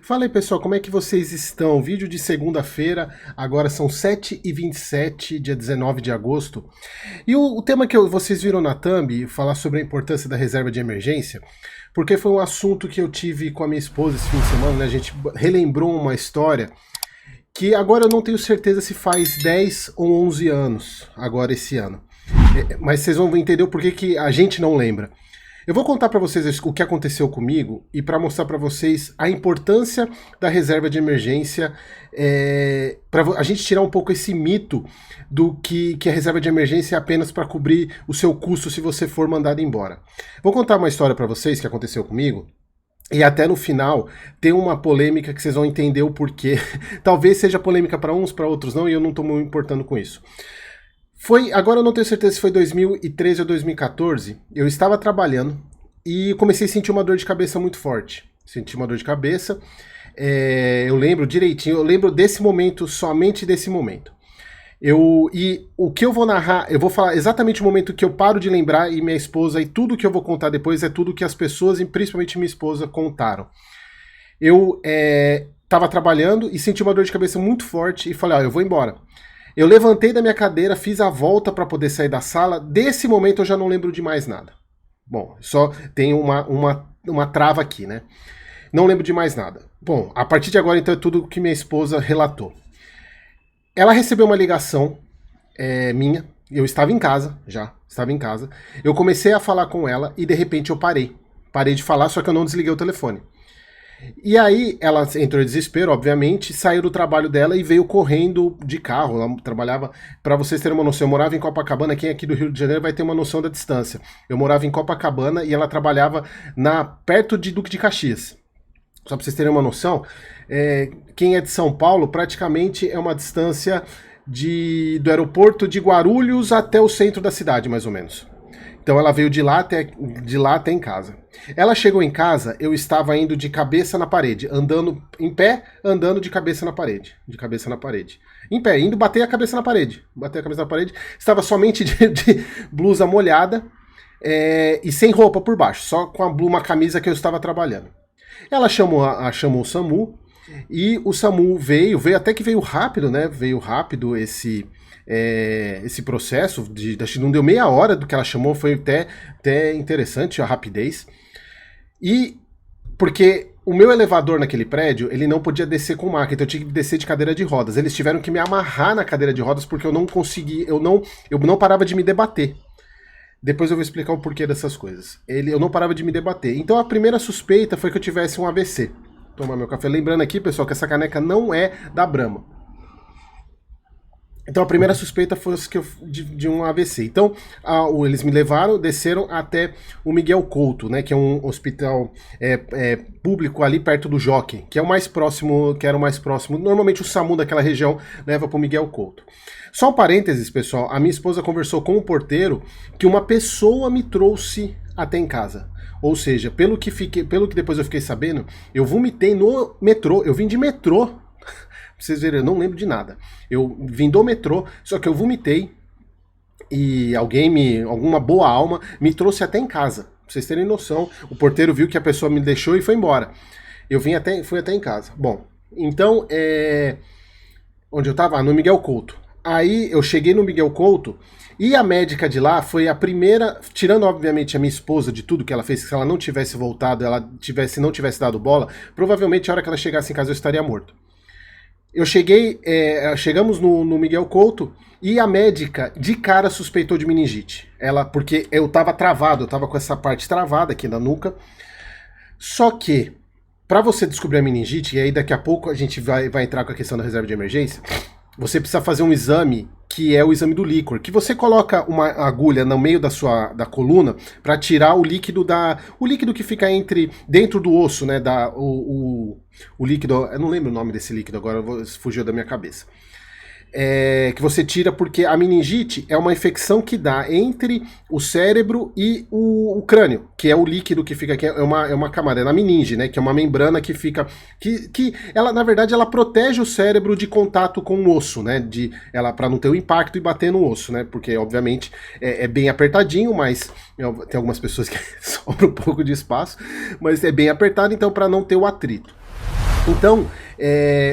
Fala aí, pessoal, como é que vocês estão? Vídeo de segunda-feira, agora são 7h27, dia 19 de agosto. E o tema que vocês viram na thumb, falar sobre a importância da reserva de emergência, porque foi um assunto que eu tive com a minha esposa esse fim de semana, né? A gente relembrou uma história que agora eu não tenho certeza se faz 10 ou 11 anos, agora esse ano. Mas vocês vão entender o porquê que a gente não lembra. Eu vou contar para vocês o que aconteceu comigo e para mostrar para vocês a importância da reserva de emergência, para a gente tirar um pouco esse mito do que a reserva de emergência é apenas para cobrir o seu custo se você for mandado embora. Vou contar uma história para vocês que aconteceu comigo. E até no final tem uma polêmica que vocês vão entender o porquê. Talvez seja polêmica para uns, para outros não, e eu não estou muito importando com isso. Agora eu não tenho certeza se foi 2013 ou 2014, eu estava trabalhando e comecei a sentir uma dor de cabeça muito forte. Senti uma dor de cabeça, eu lembro direitinho, eu lembro desse momento, somente desse momento. E o que eu vou narrar, eu vou falar exatamente o momento que eu paro de lembrar e minha esposa, e tudo que eu vou contar depois é tudo que as pessoas, e principalmente minha esposa, contaram. Eu estava trabalhando e senti uma dor de cabeça muito forte e falei, eu vou embora. Eu levantei da minha cadeira, fiz a volta para poder sair da sala. Desse momento eu já não lembro de mais nada. Bom, só tem uma trava aqui, né? Não lembro de mais nada. Bom, a partir de agora então é tudo que minha esposa relatou. Ela recebeu uma ligação minha. Eu estava em casa, estava em casa. Eu comecei a falar com ela e de repente eu parei. Parei de falar, só que eu não desliguei o telefone. E aí ela entrou em desespero, obviamente, saiu do trabalho dela e veio correndo de carro. Ela trabalhava, para vocês terem uma noção, eu morava em Copacabana, quem é aqui do Rio de Janeiro vai ter uma noção da distância. Eu morava em Copacabana e ela trabalhava perto de Duque de Caxias. Só para vocês terem uma noção, quem é de São Paulo praticamente é uma distância do aeroporto de Guarulhos até o centro da cidade, mais ou menos. Então ela veio de lá até em casa. Ela chegou em casa, eu estava indo de cabeça na parede, andando em pé, andando de cabeça na parede. De cabeça na parede. Em pé, indo bater a cabeça na parede. Bater a cabeça na parede. Estava somente de blusa molhada e sem roupa por baixo, só com uma camisa que eu estava trabalhando. Ela chamou o SAMU e o SAMU veio até que veio rápido, né? Veio rápido esse processo, acho que não deu meia hora do que ela chamou, foi até interessante a rapidez. E porque o meu elevador naquele prédio, ele não podia descer com máquina, então eu tinha que descer de cadeira de rodas. Eles tiveram que me amarrar na cadeira de rodas porque eu não consegui, eu não parava de me debater. Depois eu vou explicar o porquê dessas coisas. Eu não parava de me debater. Então a primeira suspeita foi que eu tivesse um AVC. Tomar meu café. Lembrando aqui, pessoal, que essa caneca não é da Brahma. Então a primeira suspeita foi de um AVC. Então eles me levaram, desceram até o Miguel Couto, né, que é um hospital público ali perto do Jockey, que é o mais próximo, que era o mais próximo. Normalmente o SAMU daquela região leva para o Miguel Couto. Só um parênteses, pessoal, a minha esposa conversou com o porteiro que uma pessoa me trouxe até em casa. Ou seja, pelo que depois eu fiquei sabendo, eu vomitei no metrô, eu vim de metrô. Pra vocês verem, eu não lembro de nada. Eu vim do metrô, só que eu vomitei e alguma boa alma me trouxe até em casa. Pra vocês terem noção, o porteiro viu que a pessoa me deixou e foi embora. Fui até em casa. Bom, então, onde eu tava? No Miguel Couto. Aí eu cheguei no Miguel Couto e a médica de lá foi a primeira, tirando obviamente a minha esposa de tudo que ela fez, que se ela não tivesse voltado, não tivesse dado bola, provavelmente a hora que ela chegasse em casa eu estaria morto. Chegamos no Miguel Couto e a médica de cara suspeitou de meningite. Porque eu tava travado, eu tava com essa parte travada aqui na nuca. Só que, para você descobrir a meningite, e aí daqui a pouco a gente vai entrar com a questão da reserva de emergência, você precisa fazer um exame, que é o exame do líquor, que você coloca uma agulha no meio da coluna para tirar o líquido que fica dentro do osso, né, o líquido, eu não lembro o nome desse líquido agora, fugiu da minha cabeça. Que você tira porque a meningite é uma infecção que dá entre o cérebro e o crânio, que é o líquido que fica aqui, é uma camada, é na meninge, né, que é uma membrana que fica, que ela, na verdade, ela protege o cérebro de contato com o osso, né, para não ter o impacto e bater no osso, né, porque, obviamente, é bem apertadinho, mas tem algumas pessoas que sobra um pouco de espaço, mas é bem apertado, então, para não ter o atrito. Então,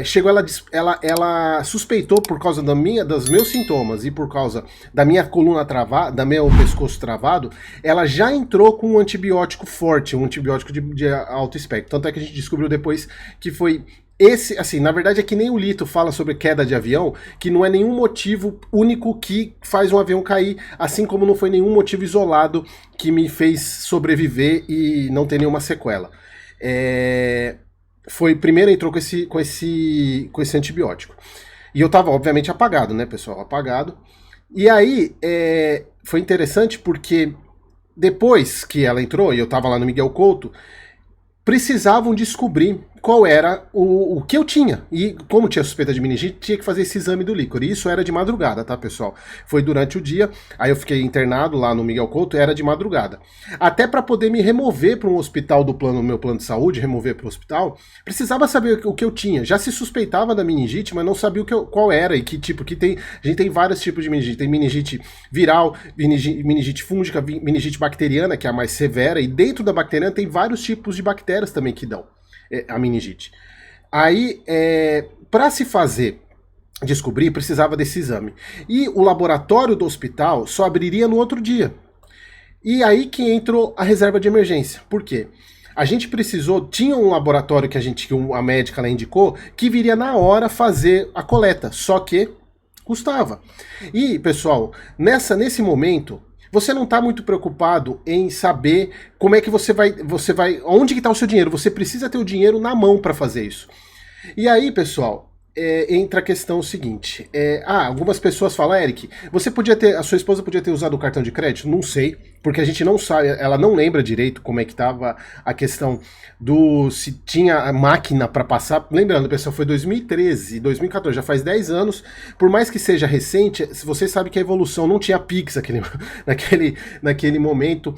chegou ela suspeitou por causa dos meus sintomas e por causa da minha coluna travada, da meu pescoço travado, ela já entrou com um antibiótico forte, um antibiótico de alto espectro. Tanto é que a gente descobriu depois que foi esse, assim, na verdade é que nem o Lito fala sobre queda de avião, que não é nenhum motivo único que faz um avião cair, assim como não foi nenhum motivo isolado que me fez sobreviver e não ter nenhuma sequela. Primeiro entrou com esse antibiótico. E eu tava, obviamente, apagado, né, pessoal? Apagado. E aí, foi interessante porque depois que ela entrou, e eu tava lá no Miguel Couto, precisavam descobrir qual era o que eu tinha. E como tinha suspeita de meningite, tinha que fazer esse exame do líquor. E isso era de madrugada, tá, pessoal? Foi durante o dia, aí eu fiquei internado lá no Miguel Couto, era de madrugada. Até para poder me remover para um hospital do meu plano de saúde, remover para o hospital, precisava saber o que eu tinha. Já se suspeitava da meningite, mas não sabia qual era e que tipo, que tem. A gente tem vários tipos de meningite. Tem meningite viral, meningite fúngica, meningite bacteriana, que é a mais severa, e dentro da bacteriana tem vários tipos de bactérias também que dão a meningite. Aí, para se descobrir, precisava desse exame. E o laboratório do hospital só abriria no outro dia. E aí que entrou a reserva de emergência. Por quê? A gente precisou, tinha um laboratório que a médica ela indicou, que viria na hora fazer a coleta, só que custava. E, pessoal, nesse momento, você não está muito preocupado em saber como é que você vai, onde que está o seu dinheiro. Você precisa ter o dinheiro na mão para fazer isso. E aí, pessoal, entra a questão seguinte. Algumas pessoas falam, Eric, a sua esposa podia ter usado o cartão de crédito? Não sei, porque a gente não sabe, ela não lembra direito como é que estava a questão se tinha a máquina para passar. Lembrando, pessoal, foi 2013, 2014, já faz 10 anos. Por mais que seja recente, você sabe que a evolução não tinha Pix naquele momento,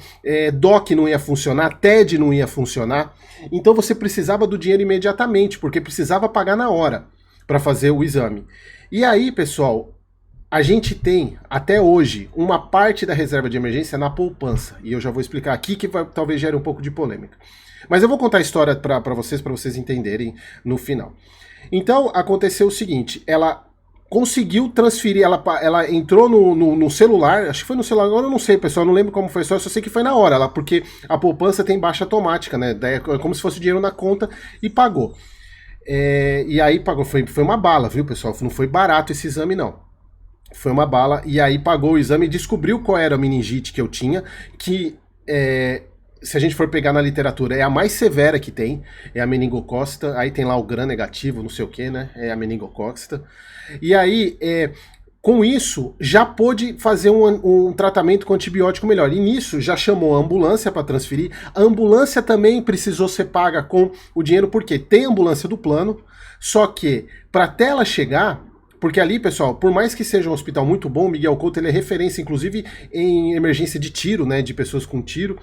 DOC não ia funcionar, TED não ia funcionar. Então você precisava do dinheiro imediatamente, porque precisava pagar na hora para fazer o exame. E aí, pessoal, a gente tem, até hoje, uma parte da reserva de emergência na poupança. E eu já vou explicar aqui que talvez gere um pouco de polêmica. Mas eu vou contar a história para vocês entenderem no final. Então, aconteceu o seguinte, ela conseguiu transferir, ela entrou no celular, acho que foi no celular, agora eu não sei, pessoal, não lembro como foi, só sei que foi na hora, porque a poupança tem baixa automática, né? É como se fosse dinheiro na conta e pagou. E aí pagou, foi uma bala, viu, pessoal? Não foi barato esse exame, não. Foi uma bala, e aí pagou o exame e descobriu qual era a meningite que eu tinha, que se a gente for pegar na literatura, é a mais severa que tem, é a meningocócita, aí tem lá o gram negativo, não sei o que, né? É a meningocócita. E aí, com isso, já pôde fazer um tratamento com antibiótico melhor. E nisso, já chamou a ambulância para transferir. A ambulância também precisou ser paga com o dinheiro, porque tem ambulância do plano, só que, para até ela chegar, porque ali, pessoal, por mais que seja um hospital muito bom, Miguel Couto ele é referência, inclusive, em emergência de tiro, né, de pessoas com tiro,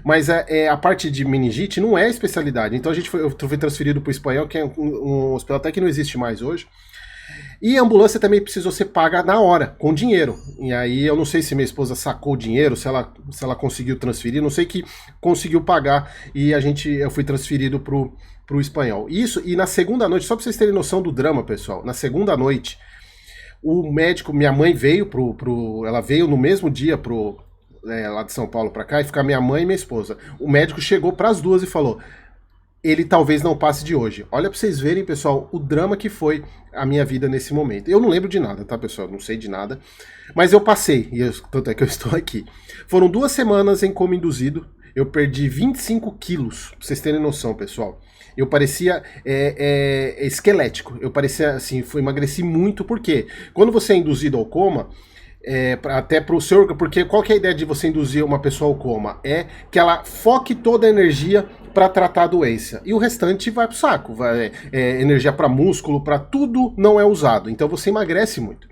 mas a parte de meningite não é especialidade. Então eu fui transferido para o Espanhol, que é um hospital até que não existe mais hoje. E a ambulância também precisou ser paga na hora, com dinheiro. E aí eu não sei se minha esposa sacou o dinheiro, se ela conseguiu transferir, não sei que conseguiu pagar e eu fui transferido pro Espanhol. Isso, e na segunda noite, só pra vocês terem noção do drama, pessoal, na segunda noite, o médico, minha mãe veio ela veio no mesmo dia lá de São Paulo pra cá, e ficar minha mãe e minha esposa. O médico chegou pras duas e falou: ele talvez não passe de hoje. Olha pra vocês verem, pessoal, o drama que foi a minha vida nesse momento. Eu não lembro de nada, tá, pessoal? Não sei de nada. Mas eu passei, tanto é que eu estou aqui. Foram 2 semanas em coma induzido. Eu perdi 25 quilos, pra vocês terem noção, pessoal. Eu parecia esquelético. Eu parecia, assim, emagreci muito. Por quê? Quando você é induzido ao coma, até para o seu... Porque qual que é a ideia de você induzir uma pessoa ao coma? É que ela foque toda a energia para tratar a doença. E o restante vai pro saco. Energia para músculo, para tudo não é usado. Então você emagrece muito.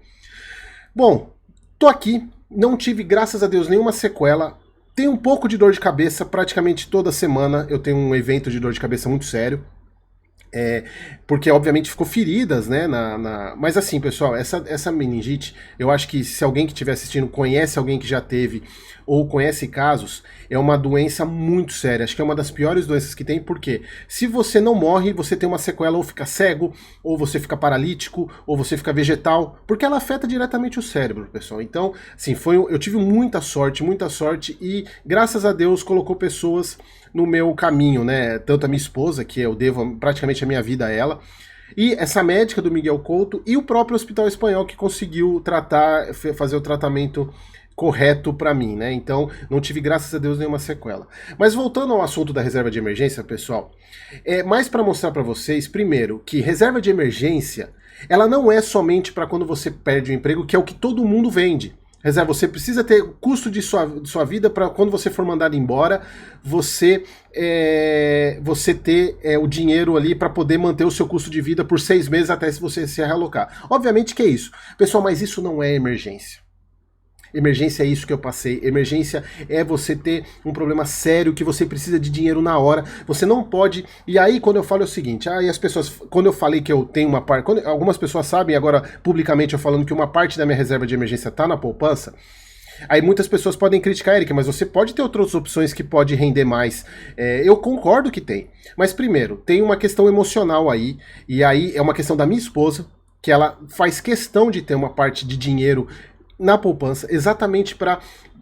Bom, tô aqui. Não tive, graças a Deus, nenhuma sequela. Tenho um pouco de dor de cabeça. Praticamente toda semana eu tenho um evento de dor de cabeça muito sério. Porque obviamente ficou feridas, né? Mas assim, pessoal, essa meningite, eu acho que se alguém que estiver assistindo conhece alguém que já teve ou conhece casos, é uma doença muito séria. Acho que é uma das piores doenças que tem, porque se você não morre, você tem uma sequela, ou fica cego, ou você fica paralítico, ou você fica vegetal, porque ela afeta diretamente o cérebro, pessoal. Então, assim, eu tive muita sorte, e graças a Deus colocou pessoas no meu caminho, né? Tanto a minha esposa, que eu devo praticamente a minha vida a ela, e essa médica do Miguel Couto, e o próprio Hospital Espanhol, que conseguiu fazer o tratamento correto para mim, né? Então, não tive, graças a Deus, nenhuma sequela. Mas voltando ao assunto da reserva de emergência, pessoal, é mais para mostrar para vocês, primeiro, que reserva de emergência, ela não é somente para quando você perde o emprego, que é o que todo mundo vende. Reserva, você precisa ter custo de sua vida para quando você for mandado embora, você ter o dinheiro ali para poder manter o seu custo de vida por 6 meses até se você se realocar. Obviamente que é isso. Pessoal, mas isso não é emergência. Emergência é isso que eu passei. Emergência é você ter um problema sério que você precisa de dinheiro na hora. Você não pode. E aí, quando eu falo é o seguinte, e as pessoas, quando eu falei que eu tenho uma parte, algumas pessoas sabem, agora publicamente eu falando que uma parte da minha reserva de emergência tá na poupança. Aí muitas pessoas podem criticar, Eric, mas você pode ter outras opções que pode render mais. Eu concordo que tem. Mas primeiro, tem uma questão emocional aí. E aí é uma questão da minha esposa, que ela faz questão de ter uma parte de dinheiro na poupança, exatamente para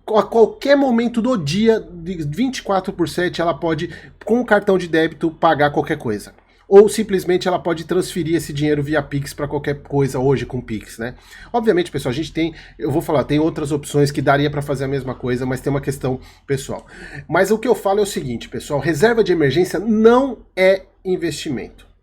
a qualquer momento do dia, de 24/7, ela pode, com o cartão de débito, pagar qualquer coisa. Ou simplesmente ela pode transferir esse dinheiro via Pix para qualquer coisa hoje com Pix, né? Obviamente, pessoal, a gente tem, eu vou falar, tem outras opções que daria para fazer a mesma coisa, mas tem uma questão pessoal. Mas o que eu falo é o seguinte, pessoal, reserva de emergência não é investimento.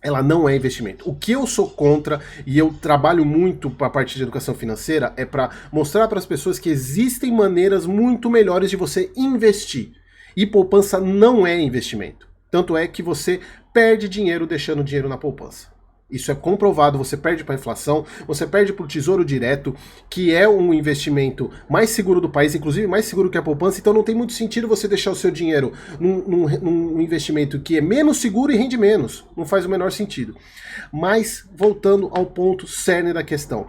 Ela não é investimento. O que eu sou contra, e eu trabalho muito para a parte de educação financeira, é para mostrar para as pessoas que existem maneiras muito melhores de você investir. E poupança não é investimento. Tanto é que você perde dinheiro deixando dinheiro na poupança. Isso é comprovado, você perde para a inflação, você perde para o Tesouro Direto, que é um investimento mais seguro do país, inclusive mais seguro que a poupança, então não tem muito sentido você deixar o seu dinheiro num investimento que é menos seguro e rende menos. Não faz o menor sentido. Mas, voltando ao ponto cerne da questão,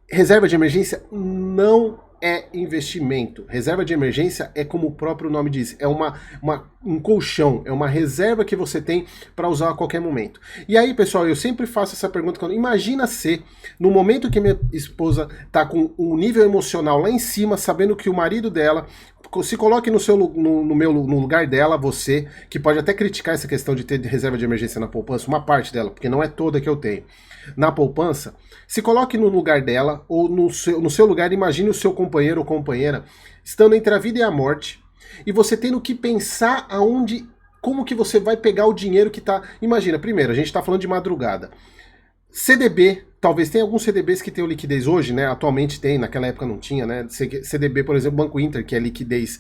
reserva de emergência não é investimento. Reserva de emergência é como o próprio nome diz, é um colchão, é uma reserva que você tem para usar a qualquer momento. E aí, pessoal, eu sempre faço essa pergunta, imagina se, no momento que minha esposa está com um nível emocional lá em cima, sabendo que o marido dela, se coloque no lugar dela, você, que pode até criticar essa questão de ter reserva de emergência na poupança, uma parte dela, porque não é toda que eu tenho. Na poupança, se coloque no lugar dela, ou no seu lugar, imagine o seu companheiro ou companheira estando entre a vida e a morte, e você tendo que pensar como que você vai pegar o dinheiro que tá... Imagina, primeiro, a gente tá falando de madrugada. CDB, talvez tenha alguns CDBs que tenham liquidez hoje, né? Atualmente tem, naquela época não tinha, né? CDB, por exemplo, Banco Inter, que é liquidez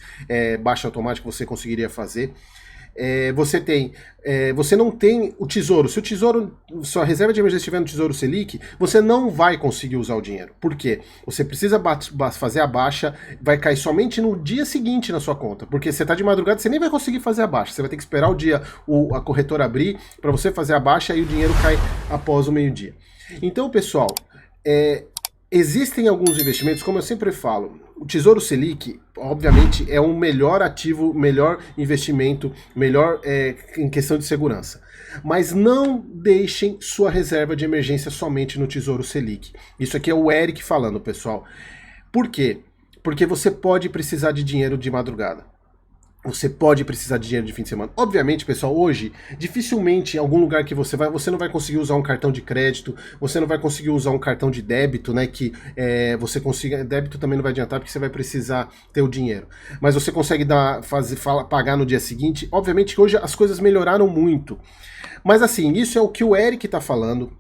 baixa automática, você conseguiria fazer. Você não tem o tesouro. Se o tesouro, sua reserva de emergência estiver no Tesouro Selic, você não vai conseguir usar o dinheiro. Por quê? Você precisa fazer a baixa, vai cair somente no dia seguinte na sua conta. Porque você está de madrugada, você nem vai conseguir fazer a baixa. Você vai ter que esperar a corretora abrir para você fazer a baixa e o dinheiro cai após o meio-dia. Então, pessoal, existem alguns investimentos, como eu sempre falo, o Tesouro Selic, obviamente, é um melhor ativo, melhor investimento, melhor em questão de segurança. Mas não deixem sua reserva de emergência somente no Tesouro Selic. Isso aqui é o Eric falando, pessoal. Por quê? Porque você pode precisar de dinheiro de madrugada. Você pode precisar de dinheiro de fim de semana. Obviamente, pessoal, hoje, dificilmente em algum lugar que você não vai conseguir usar um cartão de crédito, você não vai conseguir usar um cartão de débito, né, que você consiga... Débito também não vai adiantar, porque você vai precisar ter o dinheiro. Mas você consegue pagar no dia seguinte. Obviamente que hoje as coisas melhoraram muito. Mas assim, isso é o que o Eric está falando.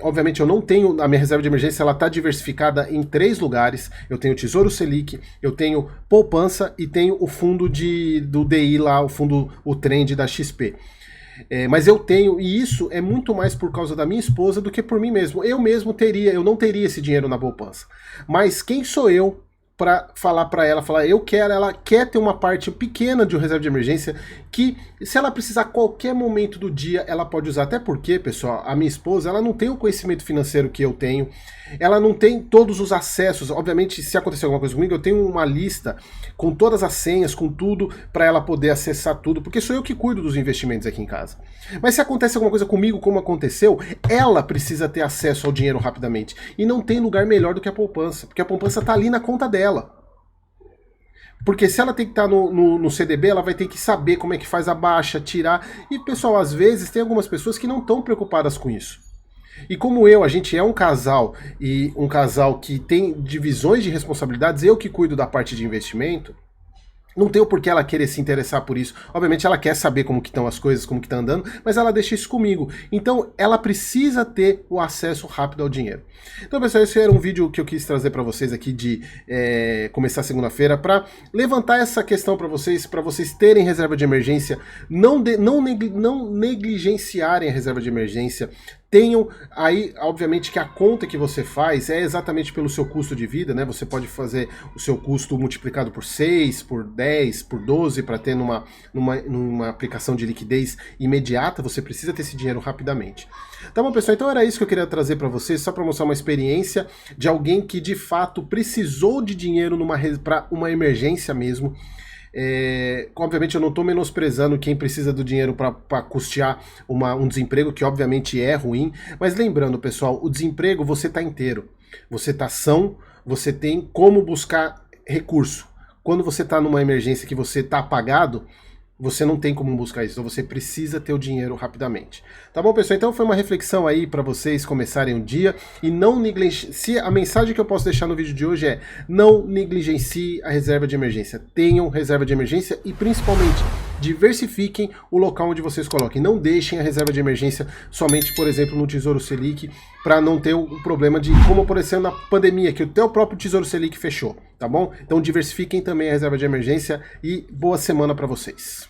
Obviamente eu não tenho, a minha reserva de emergência ela está diversificada em 3 lugares. Eu tenho o Tesouro Selic, eu tenho poupança e tenho o fundo do DI lá, o trend da XP. Mas eu tenho, e isso é muito mais por causa da minha esposa do que por mim mesmo. Eu não teria esse dinheiro na poupança. Mas quem sou eu para falar para ela, ela quer ter uma parte pequena de uma reserva de emergência que, se ela precisar a qualquer momento do dia, ela pode usar. Até porque, pessoal, a minha esposa, ela não tem o conhecimento financeiro que eu tenho, ela não tem todos os acessos. Obviamente, se acontecer alguma coisa comigo, eu tenho uma lista com todas as senhas, com tudo, para ela poder acessar tudo, porque sou eu que cuido dos investimentos aqui em casa. Mas se acontece alguma coisa comigo, como aconteceu, ela precisa ter acesso ao dinheiro rapidamente. E não tem lugar melhor do que a poupança, porque a poupança está ali na conta dela. Porque se ela tem que estar no CDB, ela vai ter que saber como é que faz a baixa, tirar. E, pessoal, às vezes tem algumas pessoas que não estão preocupadas com isso. E como a gente é um casal, e um casal que tem divisões de responsabilidades, eu que cuido da parte de investimento, não tem o porquê ela querer se interessar por isso. Obviamente ela quer saber como que estão as coisas, como que tá andando, mas ela deixa isso comigo. Então ela precisa ter o acesso rápido ao dinheiro. Então, pessoal, esse era um vídeo que eu quis trazer para vocês aqui de começar segunda-feira, para levantar essa questão para vocês terem reserva de emergência, não negligenciarem a reserva de emergência. Tenham aí, obviamente, que a conta que você faz é exatamente pelo seu custo de vida, né? Você pode fazer o seu custo multiplicado por 6, por 10, por 12, para ter numa aplicação de liquidez imediata. Você precisa ter esse dinheiro rapidamente. Tá bom, pessoal? Então era isso que eu queria trazer para vocês, só para mostrar uma experiência de alguém que de fato precisou de dinheiro para uma emergência mesmo. Obviamente eu não estou menosprezando quem precisa do dinheiro para custear um desemprego, que obviamente é ruim, mas lembrando, pessoal, o desemprego você está inteiro, você está são, você tem como buscar recurso. Quando você está numa emergência que você está apagado, você não tem como buscar isso, então você precisa ter o dinheiro rapidamente. Tá bom, pessoal? Então foi uma reflexão aí para vocês começarem o dia e não negligenciem. A mensagem que eu posso deixar no vídeo de hoje é: não negligencie a reserva de emergência. Tenham reserva de emergência e, principalmente, diversifiquem o local onde vocês coloquem. Não deixem a reserva de emergência somente, por exemplo, no Tesouro Selic, para não ter o problema de, como apareceu na pandemia, que até o próprio Tesouro Selic fechou, tá bom? Então diversifiquem também a reserva de emergência e boa semana para vocês.